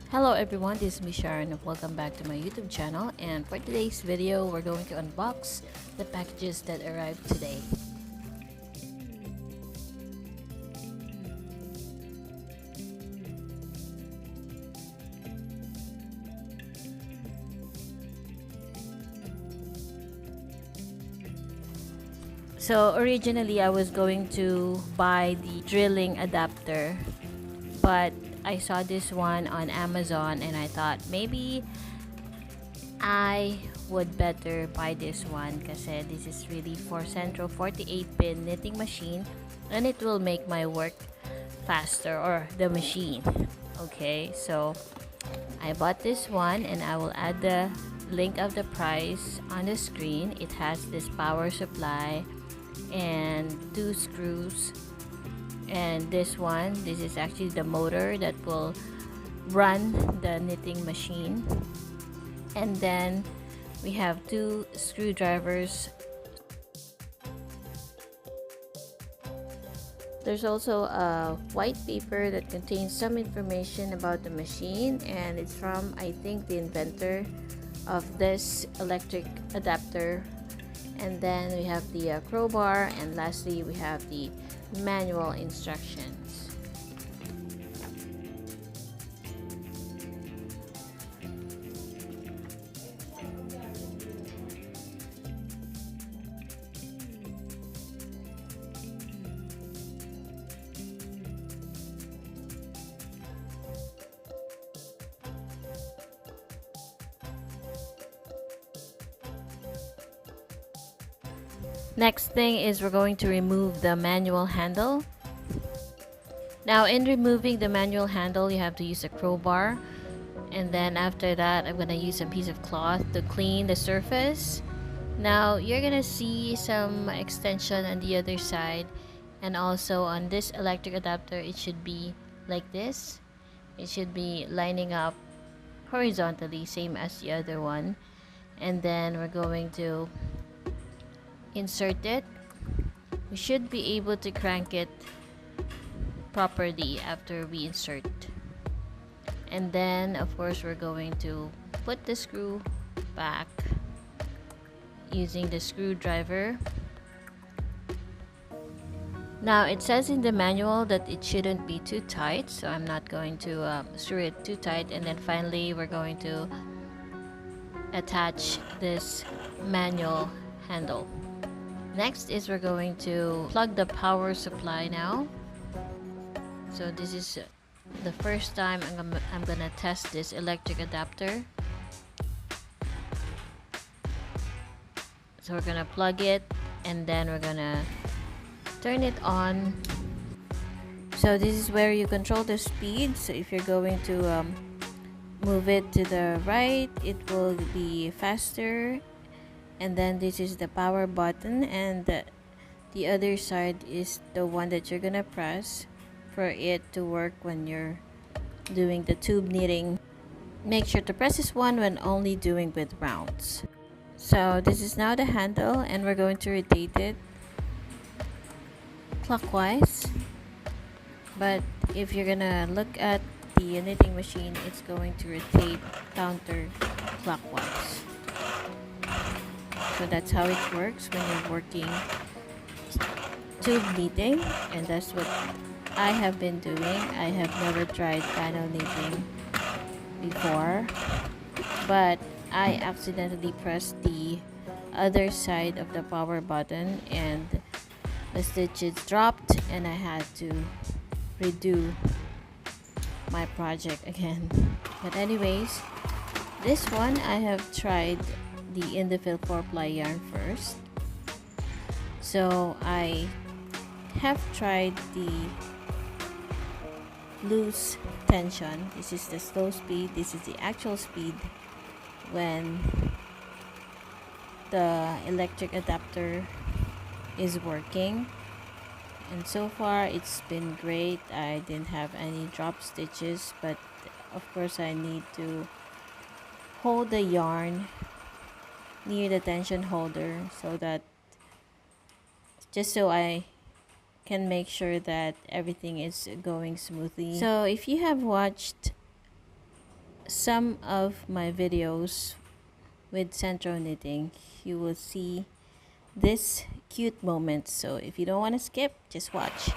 Hello everyone, this is me Sharon and welcome back to my YouTube channel, and for today's video we're going to unbox the packages that arrived today. So originally I was going to buy the drilling adapter, but I saw this one on Amazon and I thought maybe I would better buy this one kasi this is really for Sentro 48-pin knitting machine and it will make my work faster, or the machine. Okay, so I bought this one and I will add the link of the price on the screen. It has this power supply and 2 screws, and this is actually the motor that will run the knitting machine. And then we have 2 screwdrivers. There's also a white paper that contains some information about the machine, and it's from, I think, the inventor of this electric adapter. And then we have the crowbar, and lastly we have the manual instructions. Next thing is we're going to remove the manual handle. Now in removing the manual handle, you have to use a crowbar, and then after that I'm gonna use a piece of cloth to clean the surface. Now you're gonna see some extension on the other side, and also on this electric adapter it should be like this. It should be lining up horizontally, same as the other one. And then we're going to insert it. We should be able to crank it properly after we insert. And then of course we're going to put the screw back using the screwdriver. Now it says in the manual that it shouldn't be too tight, so I'm not going to screw it too tight. And then finally we're going to attach this manual handle. Next is we're going to plug the power supply now. So this is the first time I'm gonna test this electric adapter. So we're gonna plug it and then we're gonna turn it on. So this is where you control the speed. So if you're going to move it to the right, it will be faster. And then this is the power button, and the other side is the one that you're gonna press for it to work when you're doing the tube knitting. Make sure to press this one when only doing with rounds. So this is now the handle, and we're going to rotate it clockwise. But if you're gonna look at the knitting machine, it's going to rotate counterclockwise. So that's how it works when you're working tube knitting, and that's what I have been doing. I have never tried panel knitting before, but I accidentally pressed the other side of the power button and the stitches dropped, and I had to redo my project again. But anyways, this one I have tried the Indifill 4-ply yarn first. So I have tried the loose tension. This is the slow speed. This is the actual speed when the electric adapter is working. And so far it's been great. I didn't have any drop stitches, but of course I need to hold the yarn near the tension holder so that I can make sure that everything is going smoothly. So if you have watched some of my videos with Sentro knitting, you will see this cute moment. So if you don't want to skip, just watch.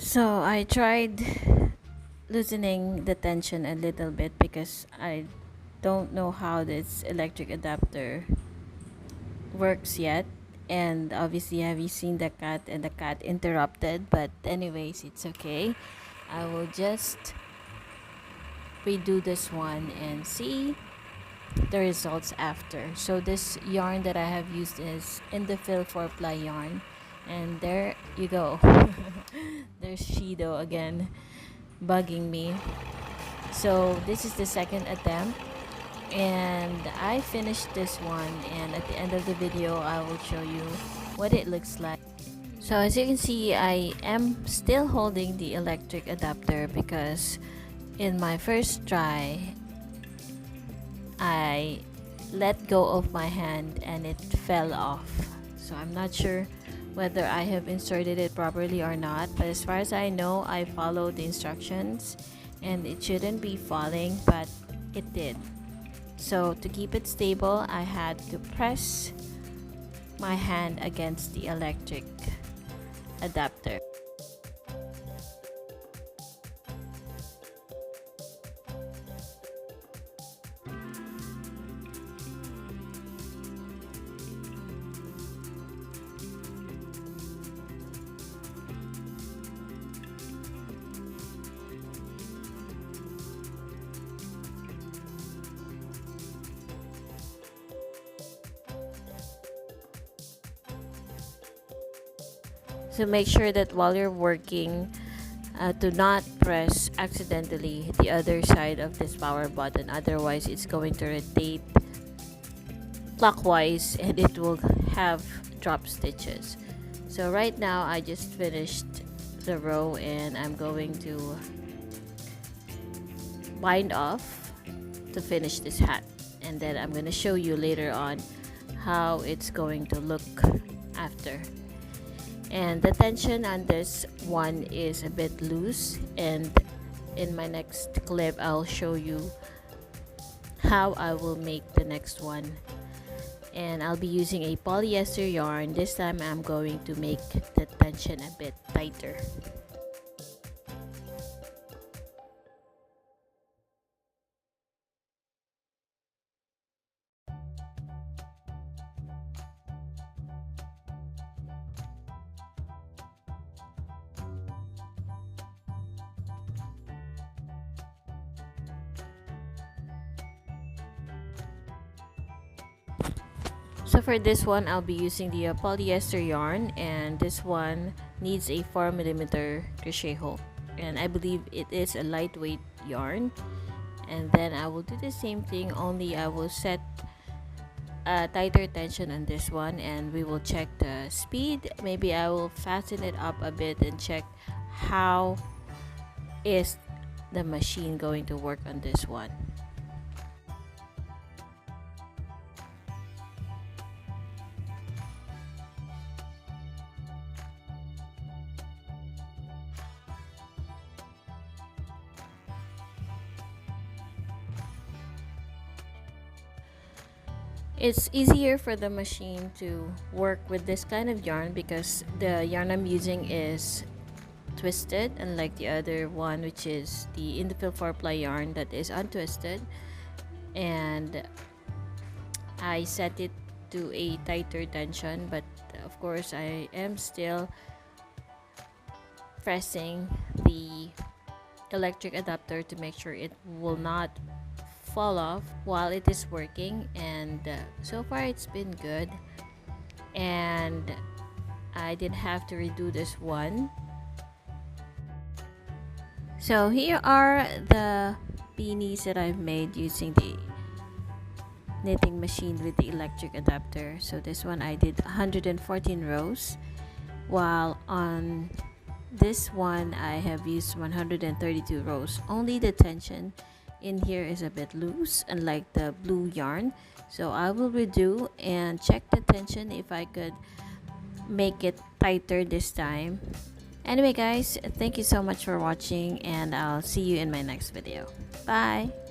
So I tried loosening the tension a little bit because I don't know how this electric adapter works yet. And obviously, have you seen the cat, and the cat interrupted? But anyways, it's okay. I will just redo this one and see the results after. So this yarn that I have used is in the fill 4-ply yarn, and there you go. There's Shido again bugging me. So this is the second attempt, and I finished this one, and at the end of the video I will show you what it looks like. So as you can see, I am still holding the electric adapter because in my first try I let go of my hand and it fell off. So I'm not sure whether I have inserted it properly or not, but as far as I know, I followed the instructions and it shouldn't be falling, but it did. So to keep it stable, I had to press my hand against the electric adapter. So make sure that while you're working, do not press accidentally the other side of this power button, otherwise it's going to rotate clockwise and it will have drop stitches. So right now I just finished the row and I'm going to bind off to finish this hat, and then I'm going to show you later on how it's going to look after. And the tension on this one is a bit loose, and in my next clip I'll show you how I will make the next one and I'll be using a polyester yarn. This time I'm going to make the tension a bit tighter. So for this one, I'll be using the polyester yarn, and this one needs a 4mm crochet hook, and I believe it is a lightweight yarn. And then I will do the same thing, only I will set a tighter tension on this one, and we will check the speed. Maybe I will fasten it up a bit and check how is the machine going to work on this one. It's easier for the machine to work with this kind of yarn because the yarn I'm using is twisted, unlike the other one, which is the Indifill 4-ply yarn that is untwisted. And I set it to a tighter tension, but of course I am still pressing the electric adapter to make sure it will not fall off while it is working. And so far it's been good, and I didn't have to redo this one. So here are the beanies that I've made using the knitting machine with the electric adapter. So this one I did 114 rows, while on this one I have used 132 rows. Only the tension in here is a bit loose, unlike the blue yarn. So I will redo and check the tension if I could make it tighter this time. Anyway guys, thank you so much for watching, and I'll see you in my next video. Bye!